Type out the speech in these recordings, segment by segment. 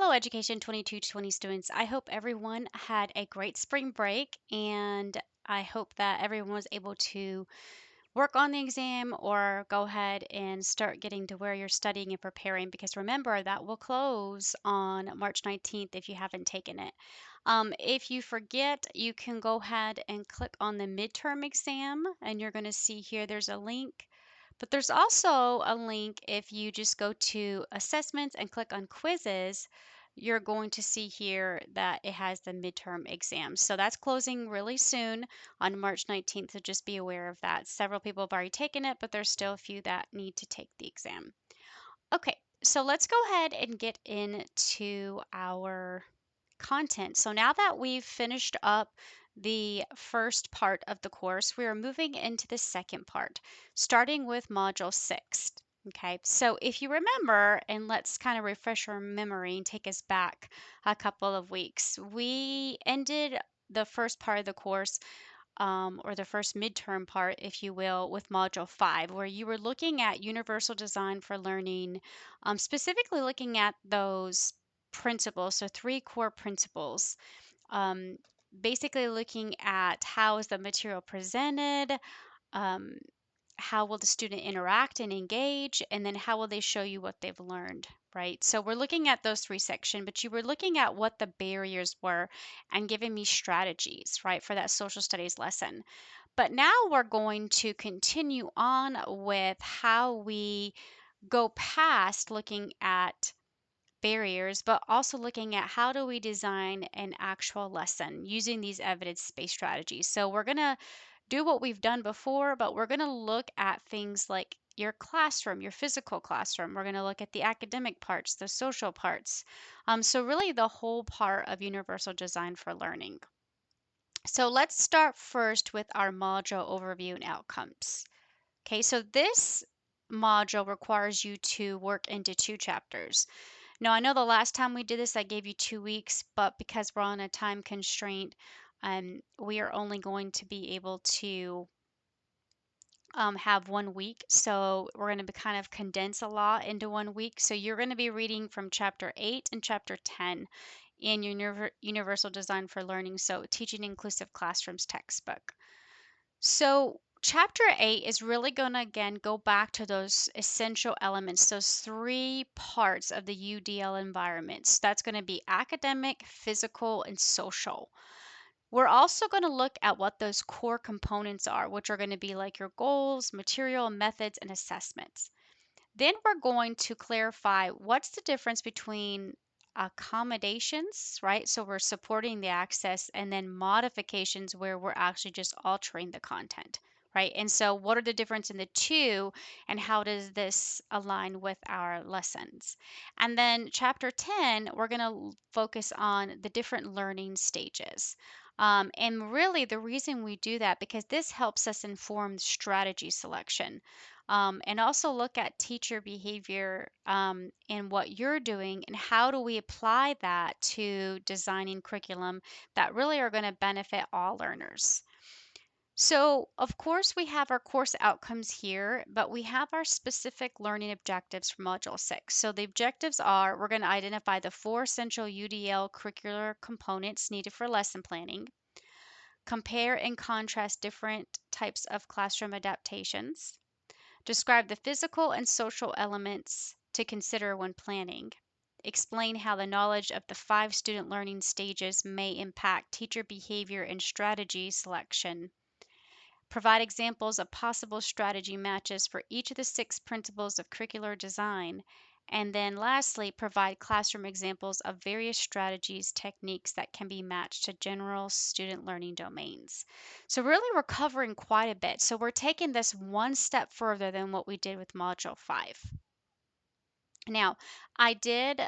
Hello, Education 2220 students. I hope everyone had a great spring break, and I hope that everyone was able to work on the exam or go ahead and start getting to where you're studying and preparing, because remember that will close on March 19th if you haven't taken it. If you forget, you can go ahead and click on the midterm exam, and you're going to see here there's a link. But there's also a link if you just go to assessments and click on quizzes. You're going to see here that it has the midterm exam. So that's closing really soon on March 19th, so just be aware of that. Several people have already taken it, but there's still a few that need to take the exam. Okay, so let's go ahead and get into our content. So now that we've finished up the first part of the course, we are moving into the second part, starting with Module 6. Okay, so if you remember, and let's kind of refresh our memory and take us back a couple of weeks, we ended the first part of the course, or the first midterm part, if you will, with Module 5, where you were looking at universal design for learning, specifically looking at those principles, so three core principles. Um, Basically looking at how is the material presented, um, how will the student interact and engage, and then how will they show you what they've learned, right? So we're looking at those three sections, but you were looking at what the barriers were and giving me strategies, right, for that social studies lesson. But now we're going to continue on with how we go past looking at barriers, but also looking at how do we design an actual lesson using these evidence-based strategies. So we're going to do what we've done before, but we're going to look at things like your classroom, your physical classroom. We're going to look at the academic parts, the social parts. So really the whole part of universal design for learning. So let's start first with our module overview and outcomes. Okay, so this module requires you to work into two chapters. Now, I know the last time we did this, I gave you 2 weeks, but because we're on a time constraint, we are only going to be able to have 1 week. So we're going to kind of condense a lot into 1 week. So you're going to be reading from chapter 8 and chapter 10 in your Universal Design for Learning, so Teaching Inclusive Classrooms textbook. So chapter 8 is really going to again go back to those essential elements, those three parts of the UDL environments. That's going to be academic, physical, and social. We're also going to look at what those core components are, which are going to be like your goals, material, methods, and assessments. Then we're going to clarify what's the difference between accommodations, right? So we're supporting the access, and then modifications where we're actually just altering the content, right? And so what are the difference in the two, and how does this align with our lessons? And then chapter 10, we're going to focus on the different learning stages. And really the reason we do that, because this helps us inform strategy selection, and also look at teacher behavior, and what you're doing, and how do we apply that to designing curriculum that really are going to benefit all learners. So, of course, we have our course outcomes here, but we have our specific learning objectives for Module 6. So, the objectives are we're going to identify the 4 essential UDL curricular components needed for lesson planning, compare and contrast different types of classroom adaptations, describe the physical and social elements to consider when planning, explain how the knowledge of the 5 student learning stages may impact teacher behavior and strategy selection, provide examples of possible strategy matches for each of the 6 principles of curricular design, and then lastly, provide classroom examples of various strategies, techniques that can be matched to general student learning domains. So really we're covering quite a bit. So we're taking this one step further than what we did with Module 5. Now, I did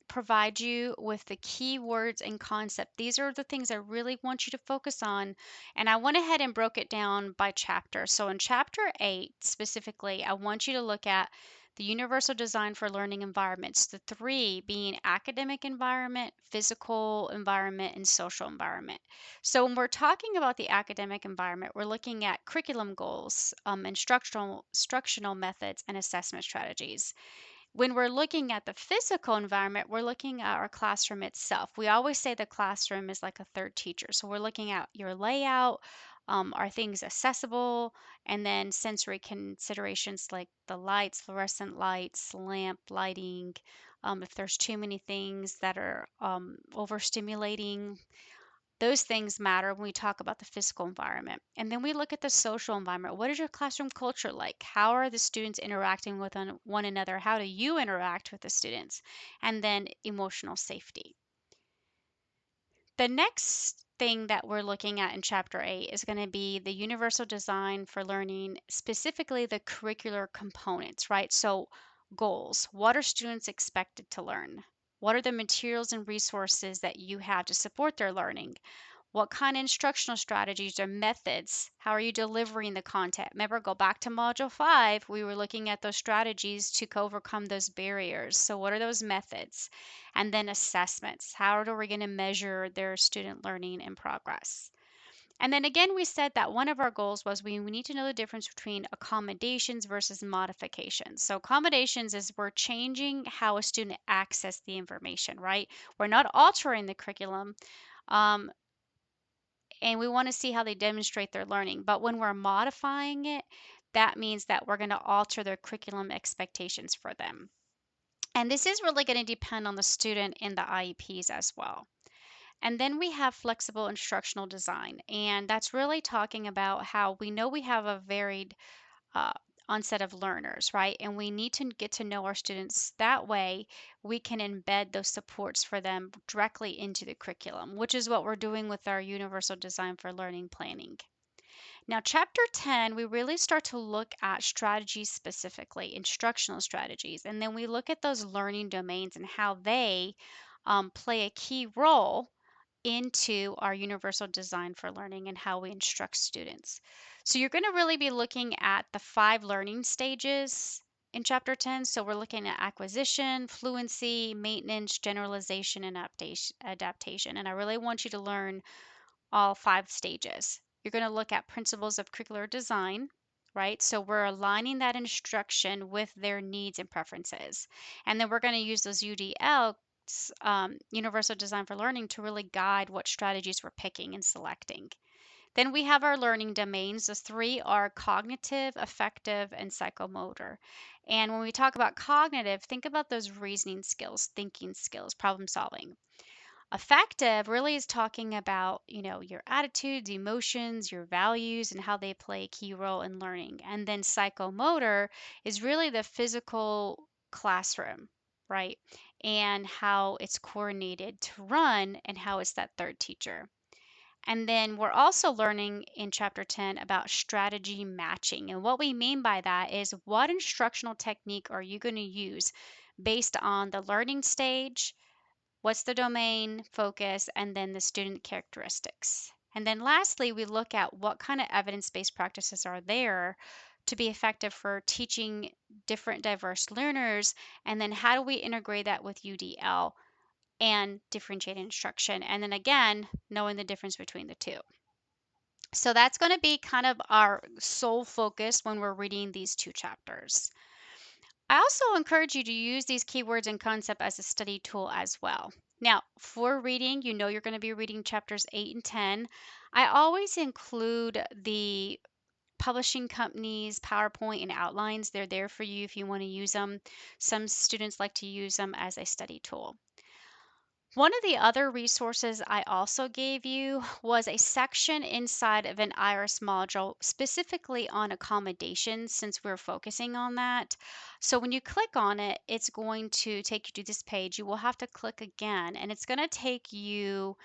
provide you with the keywords and concept. These are the things I really want you to focus on. And I went ahead and broke it down by chapter. So in chapter 8, specifically, I want you to look at the universal design for learning environments, the 3 being academic environment, physical environment, and social environment. So when we're talking about the academic environment, we're looking at curriculum goals, instructional methods, and assessment strategies. When we're looking at the physical environment, we're looking at our classroom itself. We always say the classroom is like a third teacher. So we're looking at your layout, are things accessible, and then sensory considerations like the lights, fluorescent lights, lamp lighting, if there's too many things that are overstimulating, those things matter when we talk about the physical environment. And then we look at the social environment. What is your classroom culture like? How are the students interacting with one another? How do you interact with the students? And then emotional safety. The next thing that we're looking at in Chapter 8 is going to be the universal design for learning, specifically the curricular components, right? So, goals. What are students expected to learn? What are the materials and resources that you have to support their learning? What kind of instructional strategies or methods? How are you delivering the content? Remember, go back to Module 5. We were looking at those strategies to overcome those barriers. So, what are those methods? And then assessments. How are we going to measure their student learning and progress? And then again, we said that one of our goals was we need to know the difference between accommodations versus modifications. So, accommodations is we're changing how a student access the information, right? We're not altering the curriculum. Um, and we want to see how they demonstrate their learning. But when we're modifying it, that means that we're going to alter their curriculum expectations for them. And this is really going to depend on the student and the IEPs as well. And then we have flexible instructional design. And that's really talking about how we know we have a varied uh, onset of learners, right? And we need to get to know our students. That way, we can embed those supports for them directly into the curriculum, which is what we're doing with our Universal Design for Learning planning. Now, Chapter 10, we really start to look at strategies specifically, instructional strategies, and then we look at those learning domains and how they play a key role into our universal design for learning and how we instruct students. So you're going to really be looking at the 5 learning stages in chapter 10. So we're looking at acquisition, fluency, maintenance, generalization, and adaptation. And I really want you to learn all 5 stages. You're going to look at principles of curricular design, right? So we're aligning that instruction with their needs and preferences. And then we're going to use those UDL, Universal Design for Learning, to really guide what strategies we're picking and selecting. Then we have our learning domains. Those 3 are cognitive, affective, and psychomotor. And when we talk about cognitive, think about those reasoning skills, thinking skills, problem solving. Affective really is talking about, your attitudes, emotions, your values, and how they play a key role in learning. And then psychomotor is really the physical classroom, right? And how it's coordinated to run and how it's that third teacher. And then we're also learning in chapter 10 about strategy matching. And what we mean by that is what instructional technique are you going to use based on the learning stage, what's the domain focus, and then the student characteristics. And then lastly, we look at what kind of evidence-based practices are there to be effective for teaching different diverse learners, and then how do we integrate that with UDL and differentiated instruction, and then again, knowing the difference between the two. So that's going to be kind of our sole focus when we're reading these 2 chapters. I also encourage you to use these keywords and concept as a study tool as well. Now, for reading, you're going to be reading chapters 8 and 10. I always include the publishing companies, PowerPoint, and outlines. They're there for you if you want to use them. Some students like to use them as a study tool. One of the other resources I also gave you was a section inside of an IRIS module specifically on accommodations since we're focusing on that. So when you click on it, it's going to take you to this page. You will have to click again and it's going to take you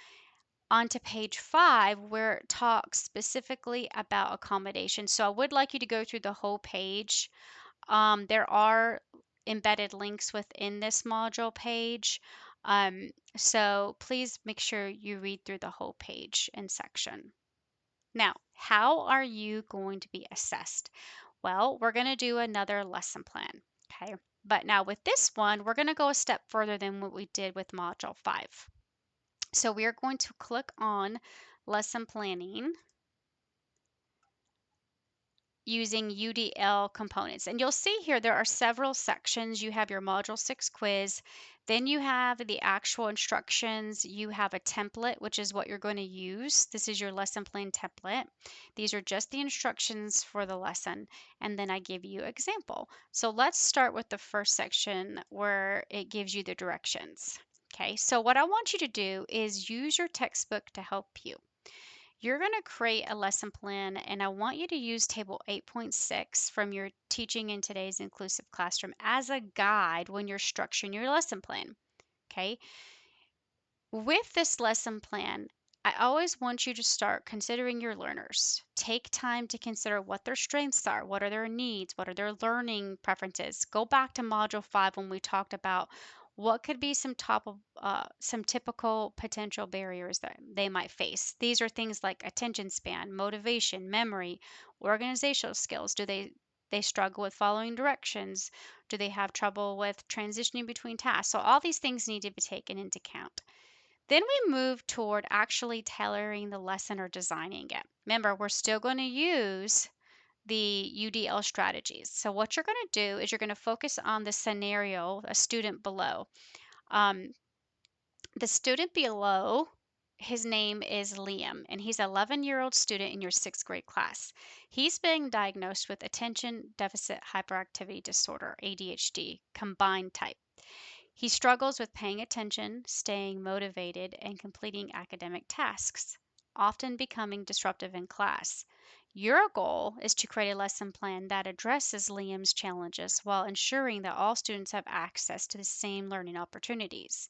onto page 5 where it talks specifically about accommodation. So I would like you to go through the whole page. There are embedded links within this module page. So please make sure you read through the whole page and section. Now, how are you going to be assessed? Well, we're going to do another lesson plan, okay? But now with this one, we're going to go a step further than what we did with module 5. So we are going to click on lesson planning. using UDL components. And you'll see here there are several sections. You have your Module 6 quiz, then you have the actual instructions. You have a template, which is what you're going to use. This is your lesson plan template. These are just the instructions for the lesson, and then I give you example. So let's start with the first section where it gives you the directions. Okay, so what I want you to do is use your textbook to help you. You're going to create a lesson plan, and I want you to use Table 8.6 from your Teaching in Today's Inclusive Classroom as a guide when you're structuring your lesson plan. Okay, with this lesson plan, I always want you to start considering your learners. Take time to consider what their strengths are, what are their needs, what are their learning preferences. Go back to Module 5 when we talked about what could be some typical potential barriers that they might face. These are things like attention span, motivation, memory, organizational skills. Do they struggle with following directions? Do they have trouble with transitioning between tasks? So all these things need to be taken into account. Then we move toward actually tailoring the lesson or designing it. Remember, we're still going to use the UDL strategies. So what you're going to do is you're going to focus on the scenario, a student below. Um, the student below, his name is Liam, and he's an 11-year-old student in your 6th grade class. He's being diagnosed with attention deficit hyperactivity disorder, ADHD, combined type. He struggles with paying attention, staying motivated, and completing academic tasks, often becoming disruptive in class. Your goal is to create a lesson plan that addresses Liam's challenges while ensuring that all students have access to the same learning opportunities.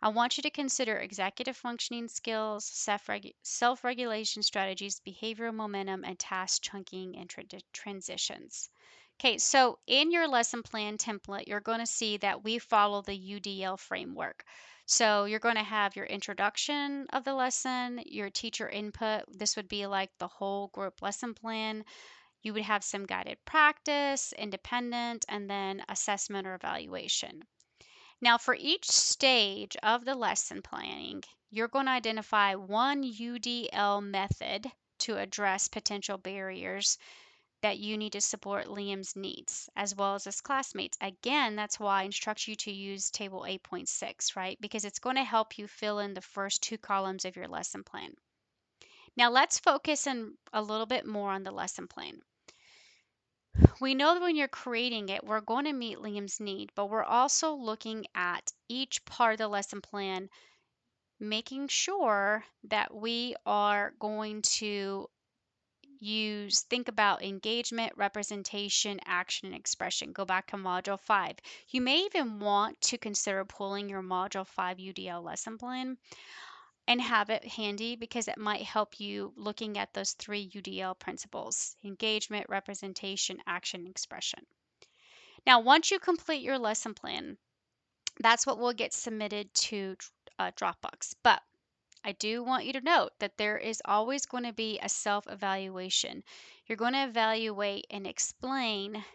I want you to consider executive functioning skills, self regulation strategies, behavioral momentum, and task chunking and transitions. Okay, so in your lesson plan template, you're going to see that we follow the UDL framework. So you're going to have your introduction of the lesson, your teacher input. This would be like the whole group lesson plan. You would have some guided practice, independent, and then assessment or evaluation. Now, for each stage of the lesson planning, you're going to identify one UDL method to address potential barriers that you need to support Liam's needs as well as his classmates. Again, that's why I instruct you to use Table 8.6, right? Because it's going to help you fill in the first 2 columns of your lesson plan. Now, let's focus in a little bit more on the lesson plan. We know that when you're creating it, we're going to meet Liam's need, but we're also looking at each part of the lesson plan, making sure that we are going to think about engagement, representation, action, and expression. Go back to Module 5. You may even want to consider pulling your Module 5 UDL lesson plan and have it handy because it might help you looking at those 3 UDL principles: engagement, representation, action, expression. Now, once you complete your lesson plan, that's what will get submitted to Dropbox. But I do want you to note that there is always going to be a self-evaluation. You're going to evaluate and explain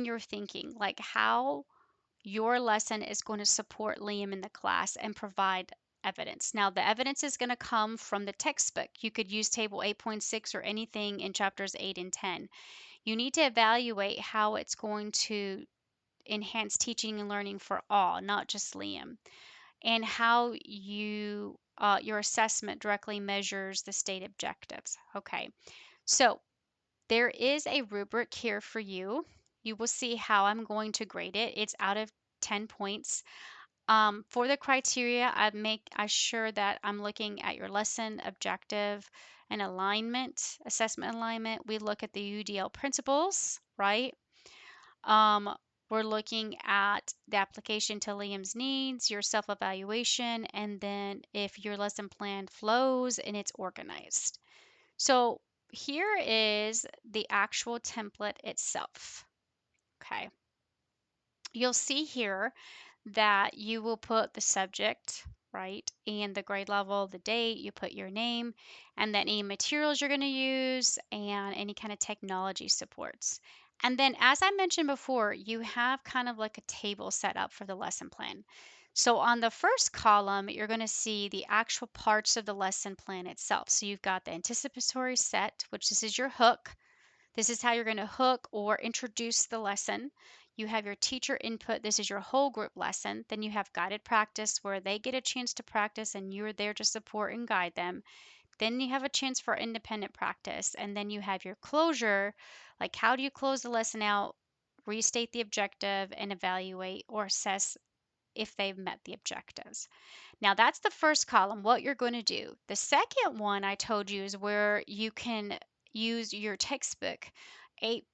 your thinking, like how your lesson is going to support Liam in the class and provide evidence. Now, the evidence is going to come from the textbook. You could use Table 8.6 or anything in chapters 8 and 10. You need to evaluate how it's going to enhance teaching and learning for all, not just Liam, and how your assessment directly measures the state objectives. Okay, so there is a rubric here for you. You will see how I'm going to grade it. It's out of 10 points. For the criteria, I sure that I'm looking at your lesson objective and assessment alignment. We look at the UDL principles, right? Um, we're looking at the application to Liam's needs, your self-evaluation, and then if your lesson plan flows and it's organized. So here is the actual template itself. Okay. You'll see here that you will put the subject, right, and the grade level, the date, you put your name, and then any materials you're going to use and any kind of technology supports. And then, as I mentioned before, you have kind of like a table set up for the lesson plan. So on the first column, you're going to see the actual parts of the lesson plan itself. So you've got the anticipatory set, which this is your hook. This is how you're going to hook or introduce the lesson. You have your teacher input. This is your whole group lesson. Then you have guided practice where they get a chance to practice and you're there to support and guide them. Then you have a chance for independent practice. And then you have your closure, like how do you close the lesson out, restate the objective, and evaluate or assess if they've met the objectives. Now that's the first column, what you're going to do. The second one I told you is where you can use your textbook.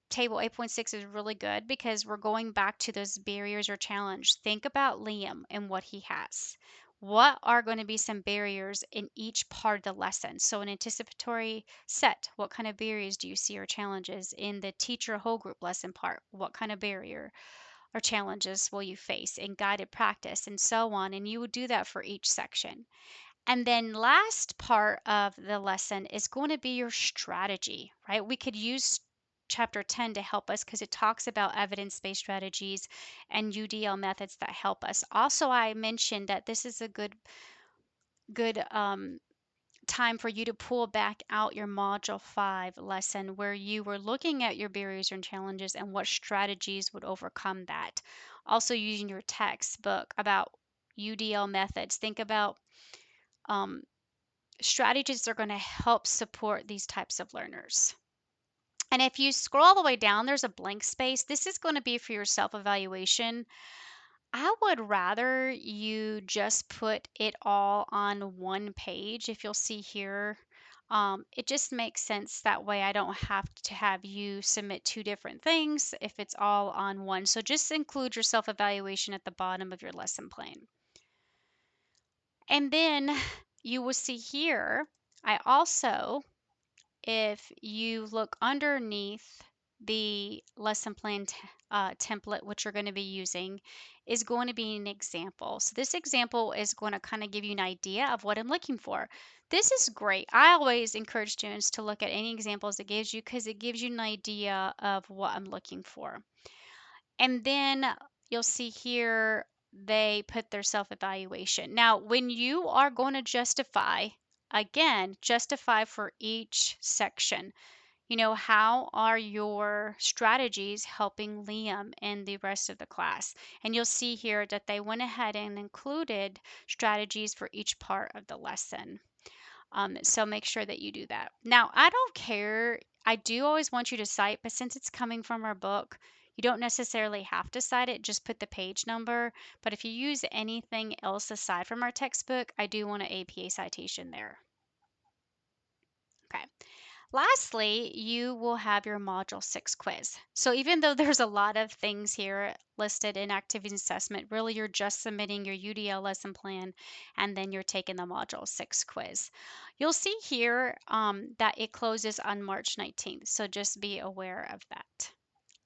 Table 8.6 is really good because we're going back to those barriers or challenge. Think about Liam and what he has. What are going to be some barriers in each part of the lesson? So an anticipatory set, what kind of barriers do you see or challenges? In the teacher whole group lesson part, what kind of barrier or challenges will you face in guided practice and so on, and you would do that for each section. And then last part of the lesson is going to be your strategy, right? We could use chapter 10 to help us because it talks about evidence-based strategies and UDL methods that help us. Also, I mentioned that this is a good time for you to pull back out your module 5 lesson where you were looking at your barriers and challenges and what strategies would overcome that. Also using your textbook about UDL methods. Think about um, strategies that are going to help support these types of learners. And if you scroll all the way down, there's a blank space. This is going to be for your self-evaluation. I would rather you just put it all on one page. If you'll see here, it just makes sense that way. I don't have to have you submit two different things if it's all on one. So just include your self-evaluation at the bottom of your lesson plan. And then you will see here, I also, if you look underneath the lesson plan template, which you're going to be using, is going to be an example. So this example is going to kind of give you an idea of what I'm looking for. This is great. I always encourage students to look at any examples it gives you because it gives you an idea of what I'm looking for. And then you'll see here they put their self-evaluation. Now, when you are going to justify, again, justify for each section. You know, how are your strategies helping Liam and the rest of the class? And you'll see here that they went ahead and included strategies for each part of the lesson. So make sure that you do that. Now, I don't care. I do always want you to cite, but since it's coming from our book, you don't necessarily have to cite it, just put the page number. But if you use anything else aside from our textbook, I do want an APA citation there. Okay. Lastly, you will have your Module 6 quiz. So even though there's a lot of things here listed in activity assessment, really you're just submitting your UDL lesson plan and then you're taking the Module 6 quiz. You'll see here that it closes on March 19th, so just be aware of that.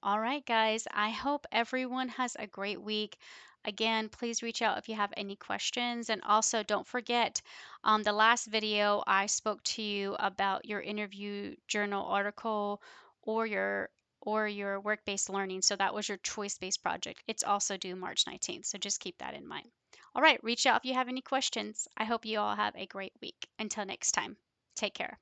All right, guys, I hope everyone has a great week. Again, please reach out if you have any questions. And also, don't forget, the last video, I spoke to you about your interview journal article or your work-based learning. So that was your choice-based project. It's also due March 19th. So just keep that in mind. All right, reach out if you have any questions. I hope you all have a great week. Until next time, take care.